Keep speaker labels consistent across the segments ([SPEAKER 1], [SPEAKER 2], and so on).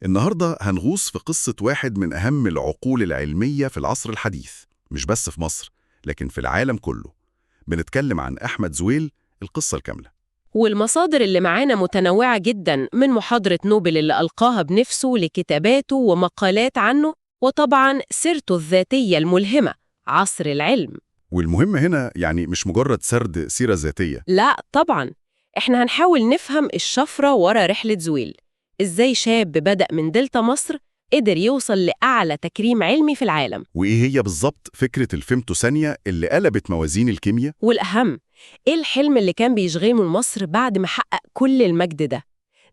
[SPEAKER 1] النهاردة هنغوص في قصة واحد من أهم العقول العلمية في العصر الحديث، مش بس في مصر، لكن في العالم كله. بنتكلم عن أحمد زويل، القصة الكاملة.
[SPEAKER 2] والمصادر اللي معانا متنوعة جدا، من محاضرة نوبل اللي ألقاها بنفسه لكتاباته ومقالات عنه، وطبعا سيرته الذاتية الملهمة، عصر العلم.
[SPEAKER 1] والمهم هنا يعني مش مجرد سرد سيرة ذاتية.
[SPEAKER 2] لا طبعا، احنا هنحاول نفهم الشفرة ورا رحلة زويل. ازاي شاب بدأ من دلتا مصر قدر يوصل لأعلى تكريم علمي في العالم،
[SPEAKER 1] وإيه هي بالظبط فكرة الفيمتوثانية اللي قلبت موازين الكيمياء؟
[SPEAKER 2] والأهم ايه الحلم اللي كان بيشغله لمصر بعد ما حقق كل المجد ده.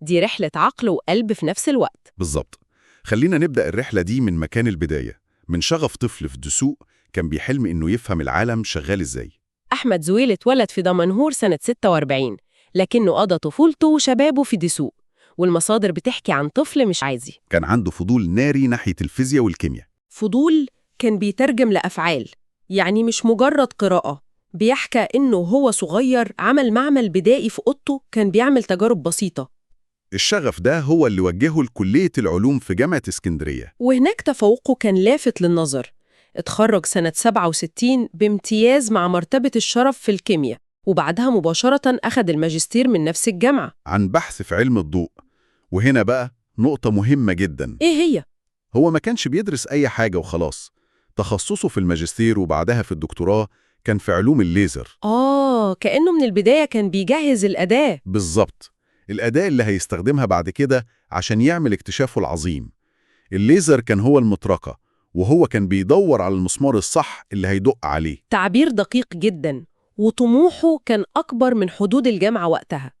[SPEAKER 2] دي رحلة عقل وقلب في نفس الوقت.
[SPEAKER 1] بالظبط. خلينا نبدأ الرحلة دي من مكان البداية، من شغف طفل في دسوق كان بيحلم إنه يفهم العالم شغال إزاي.
[SPEAKER 2] أحمد زويل اتولد في دمنهور سنة 46، لكنه قضى طفولته وشبابه في دسوق، والمصادر بتحكي عن طفل مش عايزي.
[SPEAKER 1] كان عنده فضول ناري ناحية الفيزياء والكيمياء.
[SPEAKER 2] فضول كان بيترجم لأفعال، يعني مش مجرد قراءة. بيحكى إنه هو صغير عمل معمل بدائي في أوضته، كان بيعمل تجارب بسيطة.
[SPEAKER 1] الشغف ده هو اللي وجهه لكلية العلوم في جامعة اسكندرية.
[SPEAKER 2] وهناك تفوقه كان لافت للنظر. اتخرج سنة 67 بامتياز مع مرتبة الشرف في الكيمياء، وبعدها مباشرة أخذ الماجستير من نفس الجامعة.
[SPEAKER 1] عن بحث في علم الضوء. وهنا بقى نقطة مهمة جدا.
[SPEAKER 2] إيه هي؟
[SPEAKER 1] هو ما كانش بيدرس أي حاجة وخلاص. تخصصه في الماجستير وبعدها في الدكتوراه كان في علوم الليزر.
[SPEAKER 2] كأنه من البداية كان بيجهز الأداة.
[SPEAKER 1] بالظبط. الأداة اللي هيستخدمها بعد كده عشان يعمل اكتشافه العظيم. الليزر كان هو المطرقة، وهو كان بيدور على المسمار الصح اللي هيدق عليه.
[SPEAKER 2] تعبير دقيق جدا. وطموحه كان أكبر من حدود الجامعة وقتها.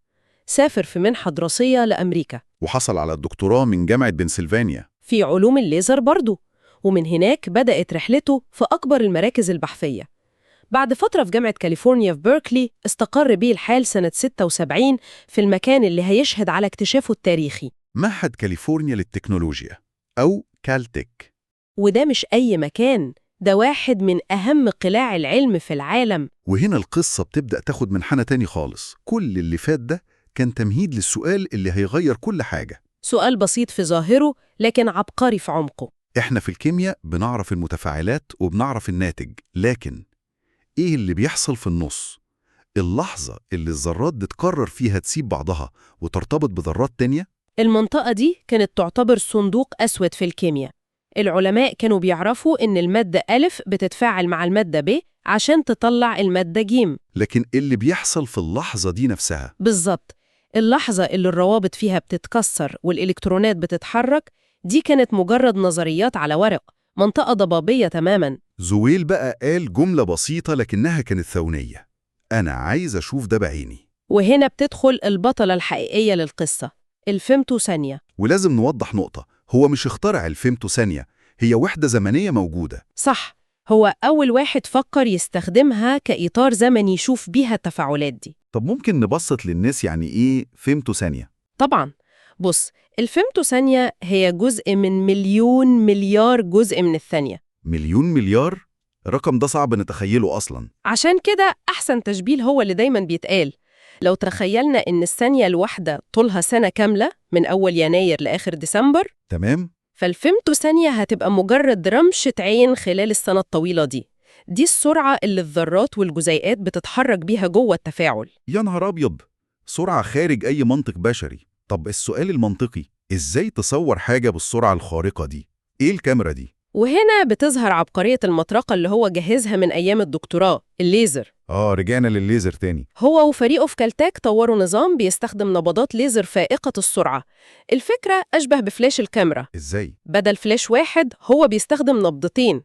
[SPEAKER 2] سافر في منحة دراسية لأمريكا،
[SPEAKER 1] وحصل على الدكتوراه من جامعة بنسلفانيا
[SPEAKER 2] في علوم الليزر برضه. ومن هناك بدأت رحلته في أكبر المراكز البحثية. بعد فترة في جامعة كاليفورنيا في بيركلي، استقر بيه الحال سنة 76 في المكان اللي هيشهد على اكتشافه التاريخي،
[SPEAKER 1] معهد كاليفورنيا للتكنولوجيا أو كالتك.
[SPEAKER 2] وده مش أي مكان، ده واحد من أهم قلاع العلم في العالم.
[SPEAKER 1] وهنا القصة بتبدأ تاخد منحنى تاني خالص. كل اللي فات ده كان تمهيد للسؤال اللي هيغير كل حاجة.
[SPEAKER 2] سؤال بسيط في ظاهره لكن عبقري في عمقه.
[SPEAKER 1] إحنا في الكيمياء بنعرف المتفاعلات وبنعرف الناتج، لكن إيه اللي بيحصل في النص؟ اللحظة اللي الذرات بتقرر فيها تسيب بعضها وترتبط بذرات تانية؟
[SPEAKER 2] المنطقة دي كانت تعتبر صندوق أسود في الكيمياء. العلماء كانوا بيعرفوا إن المادة ألف بتتفاعل مع المادة ب عشان تطلع المادة جيم.
[SPEAKER 1] لكن اللي بيحصل في اللحظة دي نفسها؟
[SPEAKER 2] بالظبط، اللحظة اللي الروابط فيها بتتكسر والإلكترونات بتتحرك، دي كانت مجرد نظريات على ورق، منطقة ضبابية تماماً.
[SPEAKER 1] زويل بقى قال جملة بسيطة لكنها كانت ثونية: أنا عايز أشوف ده بعيني.
[SPEAKER 2] وهنا بتدخل البطلة الحقيقية للقصة، الفيمتوثانية.
[SPEAKER 1] ولازم نوضح نقطة، هو مش اخترع الفيمتوثانية، هي وحدة زمنية موجودة.
[SPEAKER 2] صح، هو أول واحد فكر يستخدمها كإطار زمني يشوف بيها التفاعلات دي.
[SPEAKER 1] طب ممكن نبسط للناس يعني إيه فيمتوثانية؟
[SPEAKER 2] طبعاً. بص، الفيمتوثانية هي جزء من مليون مليار جزء من الثانية.
[SPEAKER 1] مليون مليار؟ الرقم ده صعب نتخيله أصلاً.
[SPEAKER 2] عشان كده أحسن تشبيه هو اللي دايماً بيتقال. لو تخيلنا إن الثانية الواحدة طولها سنة كاملة من أول يناير لآخر ديسمبر،
[SPEAKER 1] تمام؟
[SPEAKER 2] فالفيمتوثانية هتبقى مجرد رمشة عين خلال السنة الطويلة دي. دي السرعة اللي الذرات والجزيئات بتتحرك بيها جوه التفاعل.
[SPEAKER 1] يا نهار أبيض، سرعة خارج أي منطق بشري. طب السؤال المنطقي، إزاي تصور حاجة بالسرعة الخارقة دي؟ إيه الكاميرا دي؟
[SPEAKER 2] وهنا بتظهر عبقرية المطرقة اللي هو جهزها من أيام الدكتوراه، الليزر.
[SPEAKER 1] رجعنا للليزر تاني.
[SPEAKER 2] هو وفريقه في كالتاك طوروا نظام بيستخدم نبضات ليزر فائقة السرعة. الفكرة أشبه بفلاش الكاميرا.
[SPEAKER 1] إزاي؟
[SPEAKER 2] بدل فلاش واحد هو بيستخدم نبضتين،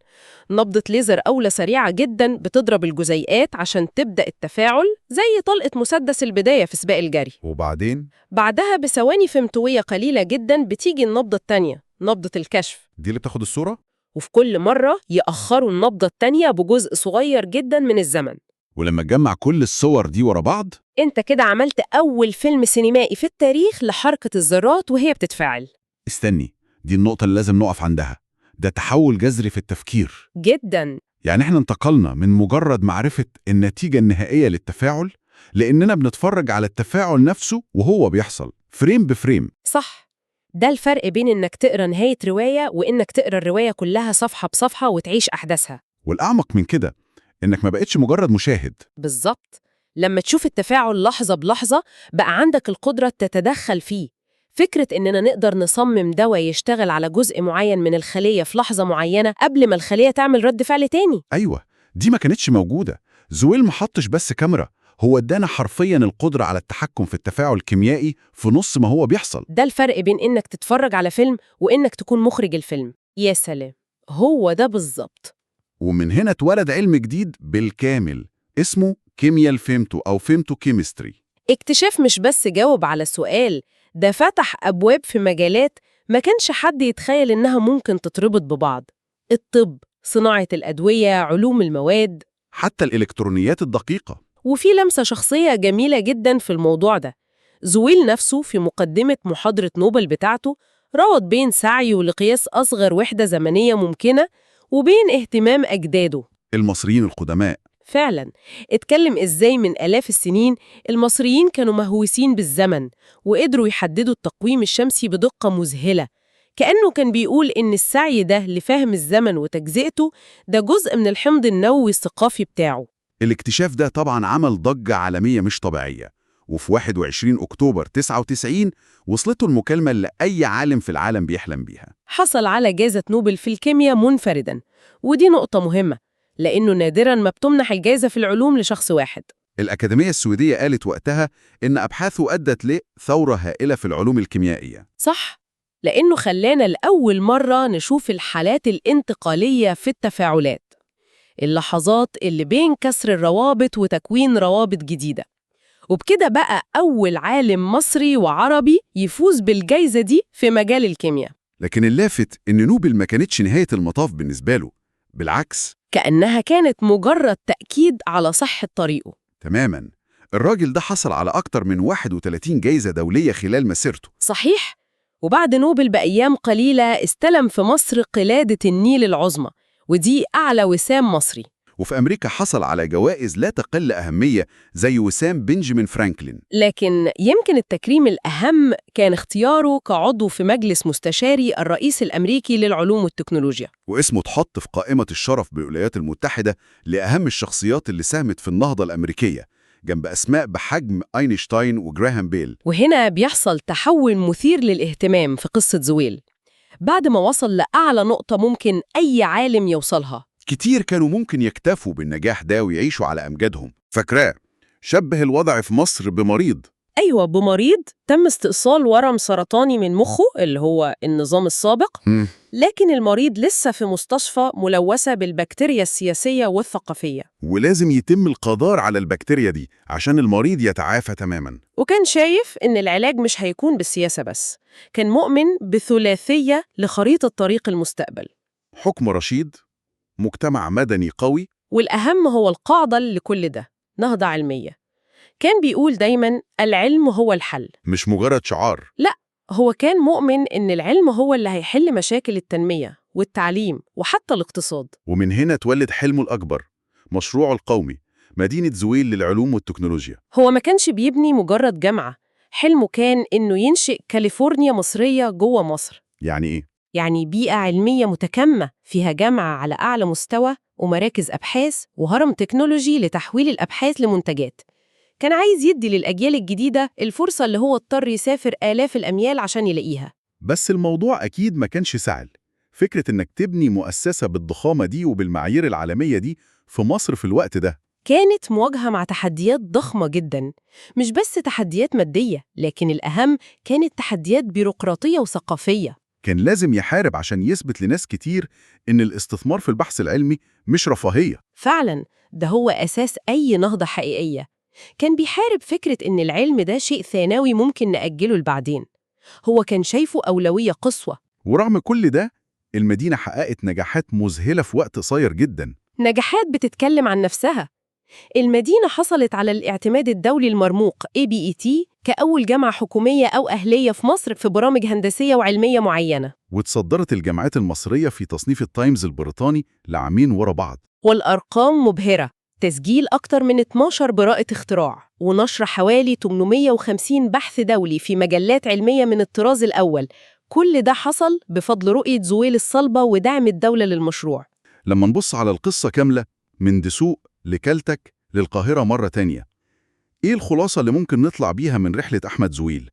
[SPEAKER 2] نبضة ليزر أولى سريعة جدا بتضرب الجزيئات عشان تبدأ التفاعل، زي طلقة مسدس البداية في سباق الجري.
[SPEAKER 1] وبعدين؟
[SPEAKER 2] بعدها بثواني فيمتوية قليلة جدا بتيجي النبضة التانية، نبضة الكشف.
[SPEAKER 1] دي اللي بتاخد الصورة؟
[SPEAKER 2] وفي كل مرة يأخروا النبضة التانية بجزء صغير جدا من الزمن.
[SPEAKER 1] ولما تجمع كل الصور دي ورا بعض،
[SPEAKER 2] انت كده عملت أول فيلم سينمائي في التاريخ لحركة الذرات وهي بتتفاعل.
[SPEAKER 1] استني، دي النقطة اللي لازم نقف عندها. ده تحول جذري في التفكير
[SPEAKER 2] جدا.
[SPEAKER 1] يعني احنا انتقلنا من مجرد معرفة النتيجة النهائية للتفاعل لأننا بنتفرج على التفاعل نفسه وهو بيحصل فريم بفريم.
[SPEAKER 2] صح. ده الفرق بين إنك تقرأ نهاية رواية وإنك تقرأ الرواية كلها صفحة بصفحة وتعيش أحداثها.
[SPEAKER 1] والأعمق من كده إنك ما بقتش مجرد مشاهد.
[SPEAKER 2] بالظبط. لما تشوف التفاعل لحظة بلحظة بقى عندك القدرة تتدخل فيه. فكرة إننا نقدر نصمم دواء يشتغل على جزء معين من الخلية في لحظة معينة قبل ما الخلية تعمل رد فعل تاني.
[SPEAKER 1] أيوة، دي ما كانتش موجودة. زويل ما حطش بس كاميرا، هو ادانا حرفيا القدرة على التحكم في التفاعل الكيميائي في نص ما هو بيحصل.
[SPEAKER 2] ده الفرق بين إنك تتفرج على فيلم وإنك تكون مخرج الفيلم. يا سلام، هو ده بالظبط.
[SPEAKER 1] ومن هنا اتولد علم جديد بالكامل اسمه كيمياء الفيمتو أو فيمتو كيمستري.
[SPEAKER 2] اكتشاف مش بس جاوب على سؤال، ده فتح أبواب في مجالات ما كانش حد يتخيل إنها ممكن تتربط ببعض. الطب، صناعة الأدوية، علوم المواد.
[SPEAKER 1] حتى الإلكترونيات الدقيقة.
[SPEAKER 2] وفي لمسة شخصية جميلة جدا في الموضوع ده. زويل نفسه في مقدمة محاضرة نوبل بتاعته ربط بين سعيه لقياس أصغر وحدة زمنية ممكنة وبين اهتمام أجداده
[SPEAKER 1] المصريين القدماء.
[SPEAKER 2] فعلا. اتكلم إزاي من آلاف السنين المصريين كانوا مهووسين بالزمن وقدروا يحددوا التقويم الشمسي بدقة مذهلة. كأنه كان بيقول إن السعي ده لفهم الزمن وتجزئته ده جزء من الحمض النووي الثقافي بتاعه.
[SPEAKER 1] الاكتشاف ده طبعا عمل ضجة عالمية مش طبيعية، وفي 21 أكتوبر 99 وصلته المكالمة اللي أي عالم في العالم بيحلم بيها.
[SPEAKER 2] حصل على جائزة نوبل في الكيمياء منفرداً، ودي نقطة مهمة لأنه نادراً ما بتمنح الجائزة في العلوم لشخص واحد.
[SPEAKER 1] الأكاديمية السويدية قالت وقتها إن أبحاثه أدت لثورة هائلة في العلوم الكيميائية.
[SPEAKER 2] صح، لأنه خلانا لأول مرة نشوف الحالات الانتقالية في التفاعلات، اللحظات اللي بين كسر الروابط وتكوين روابط جديدة. وبكده بقى أول عالم مصري وعربي يفوز بالجائزة دي في مجال الكيمياء.
[SPEAKER 1] لكن اللافت إن نوبل ما كانتش نهاية المطاف بالنسبة له، بالعكس.
[SPEAKER 2] كأنها كانت مجرد تأكيد على صحة طريقه.
[SPEAKER 1] تماماً. الراجل ده حصل على أكتر من 31 جايزة دولية خلال مسيرته.
[SPEAKER 2] صحيح. وبعد نوبل بأيام قليلة استلم في مصر قلادة النيل العظمى، ودي أعلى وسام مصري.
[SPEAKER 1] وفي أمريكا حصل على جوائز لا تقل أهمية زي وسام بنجامين فرانكلين.
[SPEAKER 2] لكن يمكن التكريم الأهم كان اختياره كعضو في مجلس مستشاري الرئيس الأمريكي للعلوم والتكنولوجيا.
[SPEAKER 1] واسمه اتحط في قائمة الشرف بالولايات المتحدة لأهم الشخصيات اللي ساهمت في النهضة الأمريكية، جنب أسماء بحجم أينشتاين وجراهام بيل.
[SPEAKER 2] وهنا بيحصل تحول مثير للاهتمام في قصة زويل. بعد ما وصل لأعلى نقطة ممكن أي عالم يوصلها،
[SPEAKER 1] كتير كانوا ممكن يكتفوا بالنجاح ده ويعيشوا على أمجادهم. فاكراه شبه الوضع في مصر بمريض.
[SPEAKER 2] أيوة، بمريض تم استئصال ورم سرطاني من مخه اللي هو النظام السابق، لكن المريض لسه في مستشفى ملوثة بالبكتيريا السياسية والثقافية،
[SPEAKER 1] ولازم يتم القضاء على البكتيريا دي عشان المريض يتعافى تماماً.
[SPEAKER 2] وكان شايف إن العلاج مش هيكون بالسياسة بس، كان مؤمن بثلاثية لخريطة طريق المستقبل.
[SPEAKER 1] حكم رشيد، مجتمع مدني قوي،
[SPEAKER 2] والأهم هو القاعدة لكل ده، نهضة علمية. كان بيقول دايماً العلم هو الحل،
[SPEAKER 1] مش مجرد شعار.
[SPEAKER 2] لا، هو كان مؤمن إن العلم هو اللي هيحل مشاكل التنمية والتعليم وحتى الاقتصاد.
[SPEAKER 1] ومن هنا تولد حلمه الأكبر، مشروعه القومي، مدينة زويل للعلوم والتكنولوجيا.
[SPEAKER 2] هو ما كانش بيبني مجرد جامعة، حلمه كان إنه ينشئ كاليفورنيا مصرية جوه مصر.
[SPEAKER 1] يعني إيه؟
[SPEAKER 2] يعني بيئة علمية متكاملة فيها جامعة على أعلى مستوى ومراكز أبحاث وهرم تكنولوجي لتحويل الأبحاث لمنتجات. كان عايز يدي للأجيال الجديدة الفرصة اللي هو اضطر يسافر آلاف الأميال عشان يلاقيها.
[SPEAKER 1] بس الموضوع أكيد ما كانش سهل. فكرة إنك تبني مؤسسة بالضخامة دي وبالمعايير العالمية دي في مصر في الوقت ده
[SPEAKER 2] كانت مواجهة مع تحديات ضخمة جداً، مش بس تحديات مادية، لكن الأهم كانت تحديات بيروقراطية وثقافية.
[SPEAKER 1] كان لازم يحارب عشان يثبت لناس كتير إن الاستثمار في البحث العلمي مش رفاهية.
[SPEAKER 2] فعلاً، ده هو أساس أي نهضة حقيقية. كان بيحارب فكرة إن العلم ده شيء ثانوي ممكن نأجله لبعدين. هو كان شايفه أولوية قصوى.
[SPEAKER 1] ورغم كل ده المدينة حققت نجاحات مذهلة في وقت قصير جدا.
[SPEAKER 2] نجاحات بتتكلم عن نفسها. المدينة حصلت على الاعتماد الدولي المرموق ABET كأول جامعة حكومية أو أهلية في مصر في برامج هندسية وعلمية معينة.
[SPEAKER 1] وتصدرت الجامعات المصرية في تصنيف التايمز البريطاني لعامين ورا بعض.
[SPEAKER 2] والأرقام مبهرة، تسجيل أكتر من 12 براءة اختراع. ونشر حوالي 850 بحث دولي في مجلات علمية من الطراز الأول. كل ده حصل بفضل رؤية زويل الصلبة ودعم الدولة للمشروع.
[SPEAKER 1] لما نبص على القصة كاملة من دسوق لكالتك للقاهرة مرة تانية، إيه الخلاصة اللي ممكن نطلع بيها من رحلة أحمد زويل؟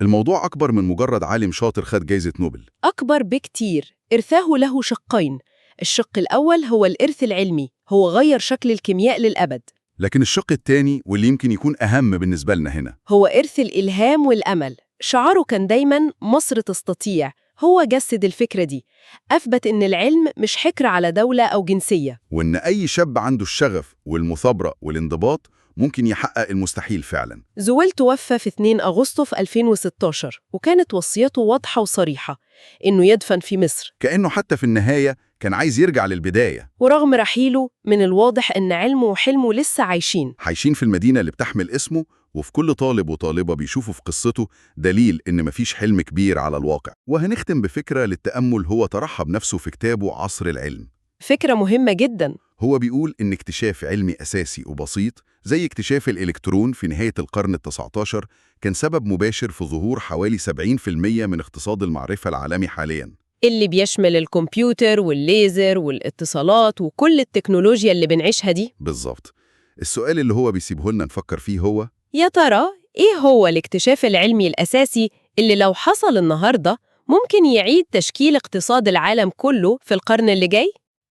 [SPEAKER 1] الموضوع أكبر من مجرد عالم شاطر خد جايزة نوبل.
[SPEAKER 2] أكبر بكتير. إرثاه له شقين. الشق الأول هو الإرث العلمي، هو غير شكل الكيمياء للأبد.
[SPEAKER 1] لكن الشق التاني واللي يمكن يكون أهم بالنسبة لنا هنا،
[SPEAKER 2] هو إرث الإلهام والأمل. شعاره كان دايماً مصر تستطيع. هو جسد الفكرة دي، أثبت إن العلم مش حكر على دولة أو جنسية.
[SPEAKER 1] وإن أي شاب عنده الشغف والمثابرة والانضباط ممكن يحقق المستحيل فعلا.
[SPEAKER 2] زويل توفى في 2 أغسطس 2016، وكانت وصيته واضحة وصريحة، إنه يدفن في مصر.
[SPEAKER 1] كأنه حتى في النهاية كان عايز يرجع للبداية.
[SPEAKER 2] ورغم رحيله، من الواضح إن علمه وحلمه لسه عايشين
[SPEAKER 1] في المدينة اللي بتحمل اسمه، وفي كل طالب وطالبة بيشوفوا في قصته دليل إن مفيش حلم كبير على الواقع. وهنختم بفكرة للتأمل هو طرحها بنفسه في كتابه عصر العلم.
[SPEAKER 2] فكرة مهمة جداً.
[SPEAKER 1] هو بيقول إن اكتشاف علمي أساسي وبسيط زي اكتشاف الإلكترون في نهاية القرن ال19 كان سبب مباشر في ظهور حوالي 70% من اقتصاد المعرفة العالمي حالياً،
[SPEAKER 2] اللي بيشمل الكمبيوتر والليزر والاتصالات وكل التكنولوجيا اللي بنعيشها دي.
[SPEAKER 1] بالظبط. السؤال اللي هو بيسيبه لنا نفكر فيه هو:
[SPEAKER 2] يا ترى إيه هو الاكتشاف العلمي الأساسي اللي لو حصل النهاردة ممكن يعيد تشكيل اقتصاد العالم كله في القرن اللي جاي؟